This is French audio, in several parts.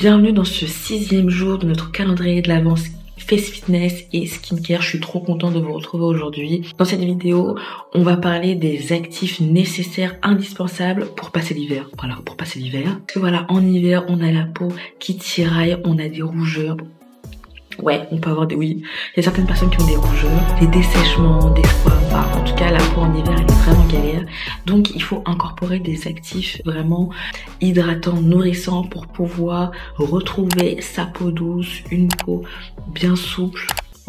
Bienvenue dans ce 6e jour de notre calendrier de l'Avent Face Fitness et Skincare. Je suis trop contente de vous retrouver aujourd'hui. Dans cette vidéo, on va parler des actifs nécessaires, indispensables pour passer l'hiver. Voilà, pour passer l'hiver. Parce que voilà, en hiver, on a la peau qui tiraille, on a des rougeurs. Ouais, on peut avoir des... Oui, il y a certaines personnes qui ont des rougeurs, des dessèchements, des fois... Enfin, en tout cas, la peau en hiver, elle est vraiment galère. Donc, il faut incorporer des actifs vraiment hydratants, nourrissants pour pouvoir retrouver sa peau douce, une peau bien souple.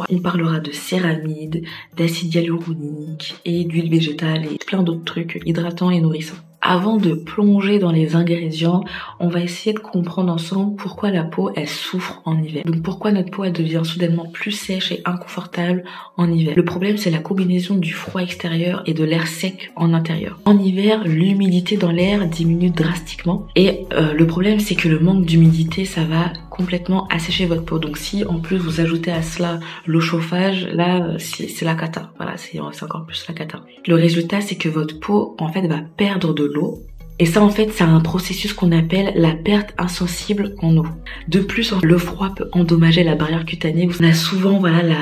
On parlera de céramide, d'acide hyaluronique et d'huile végétale et plein d'autres trucs hydratants et nourrissants. Avant de plonger dans les ingrédients, on va essayer de comprendre ensemble pourquoi la peau elle souffre en hiver. Donc pourquoi notre peau elle devient soudainement plus sèche et inconfortable en hiver. Le problème c'est la combinaison du froid extérieur et de l'air sec en intérieur. En hiver, l'humidité dans l'air diminue drastiquement et le problème c'est que le manque d'humidité ça va complètement assécher votre peau. Donc si en plus vous ajoutez à cela l'eau chauffage, là c'est la cata. Voilà, c'est encore plus la cata. Le résultat c'est que votre peau en fait va perdre de l'eau. Et ça en fait c'est un processus qu'on appelle la perte insensible en eau. De plus le froid peut endommager la barrière cutanée. On a souvent voilà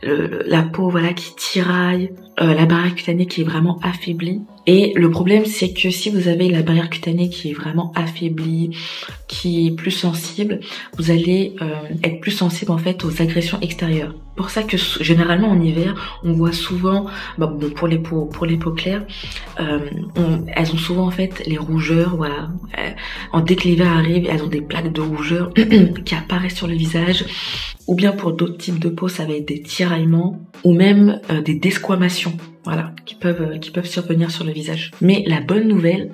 la peau voilà qui tiraille, la barrière cutanée qui est vraiment affaiblie. Et le problème c'est que si vous avez la barrière cutanée qui est vraiment affaiblie, qui est plus sensible, vous allez être plus sensible en fait aux agressions extérieures. C'est pour ça que généralement en hiver, on voit souvent, bon pour les peaux claires, elles ont souvent en fait les rougeurs, voilà. Dès que l'hiver arrive, elles ont des plaques de rougeur qui apparaissent sur le visage. Ou bien pour d'autres types de peau, ça va être des tiraillements ou même des desquamations, voilà, qui peuvent survenir sur le visage. Mais la bonne nouvelle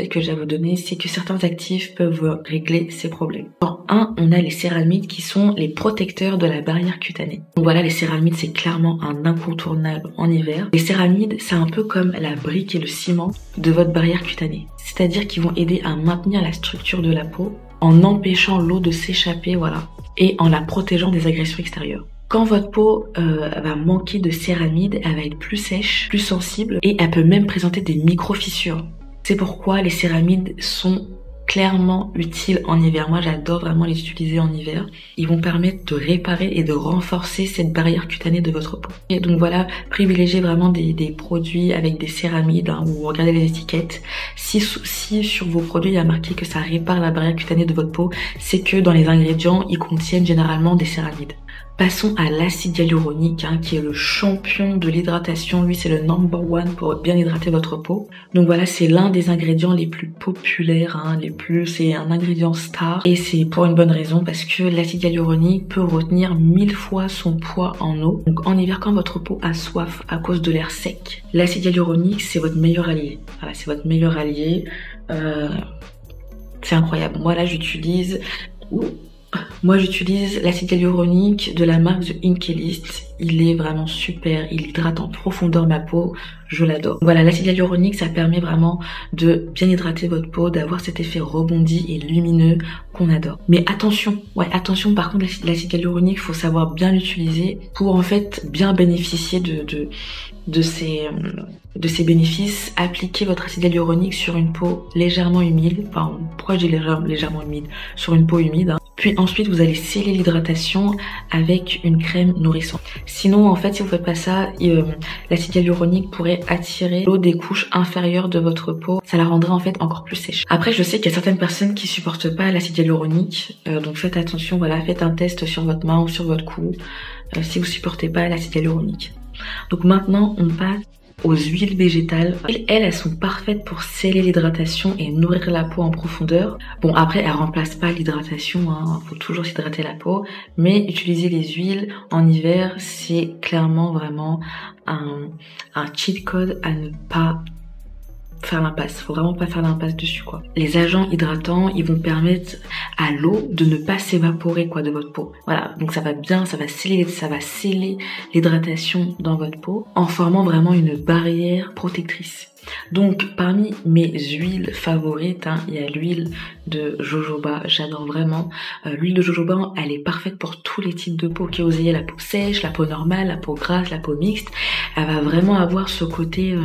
que j'ai à vous donner, c'est que certains actifs peuvent régler ces problèmes. En 1, on a les céramides qui sont les protecteurs de la barrière cutanée. Donc voilà, les céramides, c'est clairement un incontournable en hiver. Les céramides, c'est un peu comme la brique et le ciment de votre barrière cutanée. C'est-à-dire qu'ils vont aider à maintenir la structure de la peau en empêchant l'eau de s'échapper, voilà, et en la protégeant des agressions extérieures. Quand votre peau va manquer de céramide, elle va être plus sèche, plus sensible et elle peut même présenter des micro-fissures. C'est pourquoi les céramides sont clairement utiles en hiver. Moi j'adore vraiment les utiliser en hiver. Ils vont permettre de réparer et de renforcer cette barrière cutanée de votre peau. Et donc voilà, privilégiez vraiment des produits avec des céramides, hein, ou regardez les étiquettes. Si sur vos produits il y a marqué que ça répare la barrière cutanée de votre peau, c'est que dans les ingrédients ils contiennent généralement des céramides. Passons à l'acide hyaluronique, hein, qui est le champion de l'hydratation. Lui, c'est le #1 pour bien hydrater votre peau. Donc voilà, c'est l'un des ingrédients les plus populaires, hein, c'est un ingrédient star. Et c'est pour une bonne raison, parce que l'acide hyaluronique peut retenir 1000 fois son poids en eau. Donc en hiver, quand votre peau a soif à cause de l'air sec, l'acide hyaluronique, c'est votre meilleur allié. Voilà, c'est votre meilleur allié. C'est incroyable. Moi là, j'utilise l'acide hyaluronique de la marque The Inkélist. Il est vraiment super, il hydrate en profondeur ma peau, je l'adore. Voilà, l'acide hyaluronique, ça permet vraiment de bien hydrater votre peau, d'avoir cet effet rebondi et lumineux qu'on adore. Mais attention, par contre, l'acide hyaluronique, il faut savoir bien l'utiliser pour en fait bien bénéficier de ces bénéfices. Appliquez votre acide hyaluronique sur une peau légèrement humide, enfin proche de légèrement humide, sur une peau humide, hein. Puis ensuite vous allez sceller l'hydratation avec une crème nourrissante. Sinon en fait si vous faites pas ça, l'acide hyaluronique pourrait attirer l'eau des couches inférieures de votre peau. Ça la rendrait en fait encore plus sèche. Après je sais qu'il y a certaines personnes qui supportent pas l'acide hyaluronique, donc faites attention, voilà, faites un test sur votre main ou sur votre cou si vous supportez pas l'acide hyaluronique. Donc maintenant on passe aux huiles végétales. Elles sont parfaites pour sceller l'hydratation et nourrir la peau en profondeur. Bon après elles remplacent pas l'hydratation, hein, faut toujours s'hydrater la peau, mais utiliser les huiles en hiver c'est clairement vraiment un cheat code à ne pas faire l'impasse. Faut vraiment pas faire l'impasse dessus quoi. Les agents hydratants, ils vont permettre à l'eau de ne pas s'évaporer quoi de votre peau. Voilà, donc ça va sceller l'hydratation dans votre peau en formant vraiment une barrière protectrice. Donc parmi mes huiles favorites, il y a l'huile de jojoba, j'adore vraiment. L'huile de jojoba, elle est parfaite pour tous les types de peau, que vous ayez la peau sèche, la peau normale, la peau grasse, la peau mixte. Elle va vraiment avoir ce côté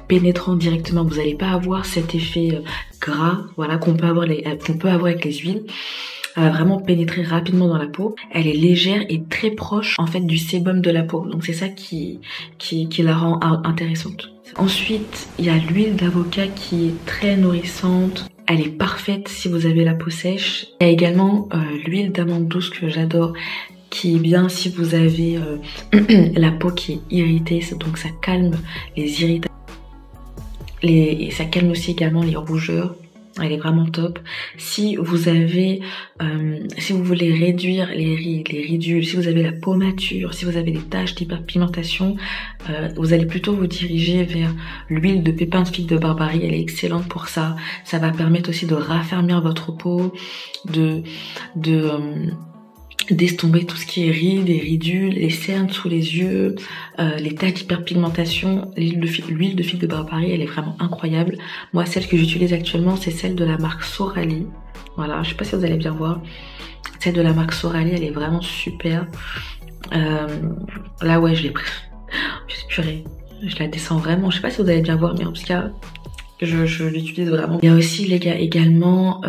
pénétrant directement. Vous n'allez pas avoir cet effet gras, voilà, qu'on peut avoir avec les huiles. Elle va vraiment pénétrer rapidement dans la peau. Elle est légère et très proche en fait du sébum de la peau. Donc c'est ça qui la rend intéressante. Ensuite, il y a l'huile d'avocat qui est très nourrissante. Elle est parfaite si vous avez la peau sèche. Il y a également l'huile d'amande douce que j'adore, qui est bien si vous avez la peau qui est irritée. Donc ça calme les irritations. Et ça calme aussi également les rougeurs. Elle est vraiment top. Si vous avez, si vous voulez réduire les ridules, si vous avez la peau mature, si vous avez des taches d'hyperpigmentation, vous allez plutôt vous diriger vers l'huile de pépins de figue de Barbarie. Elle est excellente pour ça. Ça va permettre aussi de raffermir votre peau, d'estomper tout ce qui est rides et ridules, les cernes sous les yeux, les taches d'hyperpigmentation. L'huile de figue de Barbarie, elle est vraiment incroyable. Moi, celle que j'utilise actuellement, c'est celle de la marque Sorali. Voilà, je sais pas si vous allez bien voir. Celle de la marque Sorali, elle est vraiment super. Là, ouais, je l'ai pris. Purée, je la descends vraiment. Je sais pas si vous allez bien voir, mais en tout cas, je l'utilise vraiment. Il y a aussi, les gars, également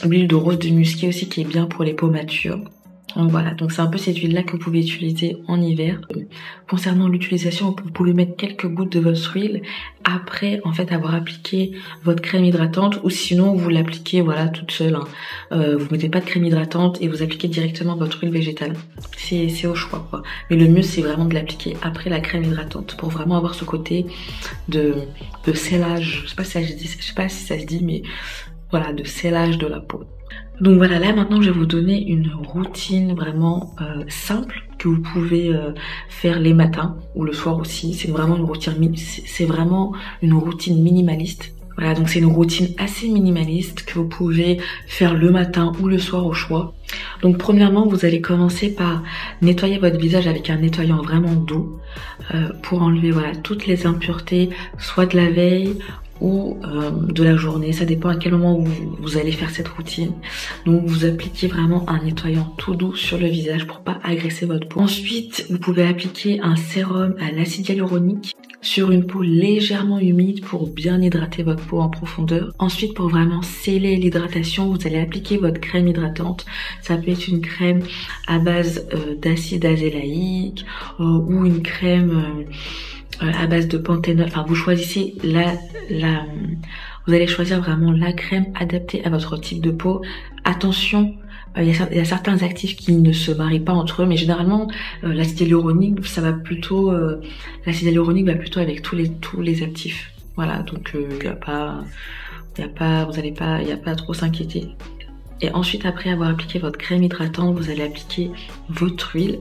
l'huile de rose de musqué aussi qui est bien pour les peaux matures. Donc voilà, donc c'est un peu cette huile là que vous pouvez utiliser en hiver. Concernant l'utilisation, vous pouvez mettre quelques gouttes de votre huile après en fait avoir appliqué votre crème hydratante, ou sinon vous l'appliquez voilà toute seule, hein. Vous mettez pas de crème hydratante et vous appliquez directement votre huile végétale. C'est au choix quoi. Mais le mieux c'est vraiment de l'appliquer après la crème hydratante pour vraiment avoir ce côté de sellage. Je sais pas si ça se dit, mais voilà, de sellage de la peau. Donc voilà, là maintenant je vais vous donner une routine vraiment simple que vous pouvez faire les matins ou le soir aussi. C'est vraiment une routine minimaliste. Voilà, donc c'est une routine assez minimaliste que vous pouvez faire le matin ou le soir au choix. Donc premièrement, vous allez commencer par nettoyer votre visage avec un nettoyant vraiment doux pour enlever voilà toutes les impuretés, soit de la veille ou de la journée, ça dépend à quel moment vous allez faire cette routine. Donc vous appliquez vraiment un nettoyant tout doux sur le visage pour pas agresser votre peau. Ensuite, vous pouvez appliquer un sérum à l'acide hyaluronique sur une peau légèrement humide pour bien hydrater votre peau en profondeur. Ensuite, pour vraiment sceller l'hydratation, vous allez appliquer votre crème hydratante. Ça peut être une crème à base d'acide azélaïque ou une crème à base de panthénol. Enfin, vous choisissez vous allez choisir vraiment la crème adaptée à votre type de peau. Attention, il y a certains actifs qui ne se marient pas entre eux, mais généralement l'acide hyaluronique, l'acide hyaluronique va plutôt avec tous les actifs. Voilà, donc il y a pas à trop s'inquiéter. Et ensuite, après avoir appliqué votre crème hydratante, vous allez appliquer votre huile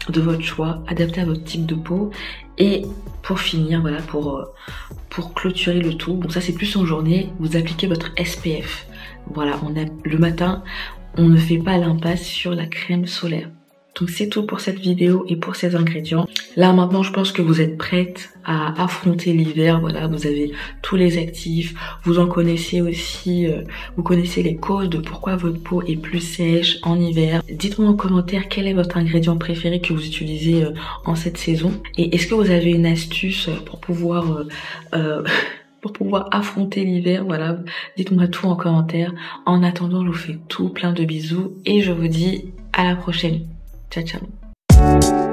de votre choix, adapté à votre type de peau. Et pour finir, voilà, pour clôturer le tout, bon ça c'est plus en journée, vous appliquez votre SPF. Voilà, le matin, on ne fait pas l'impasse sur la crème solaire. Donc c'est tout pour cette vidéo et pour ces ingrédients. Là maintenant je pense que vous êtes prête à affronter l'hiver. Voilà, vous avez tous les actifs, vous en connaissez aussi, vous connaissez les causes de pourquoi votre peau est plus sèche en hiver. Dites-moi en commentaire quel est votre ingrédient préféré que vous utilisez en cette saison. Et est-ce que vous avez une astuce pour pouvoir affronter l'hiver? Voilà, dites-moi tout en commentaire. En attendant, je vous fais plein de bisous et je vous dis à la prochaine. Ciao, ciao.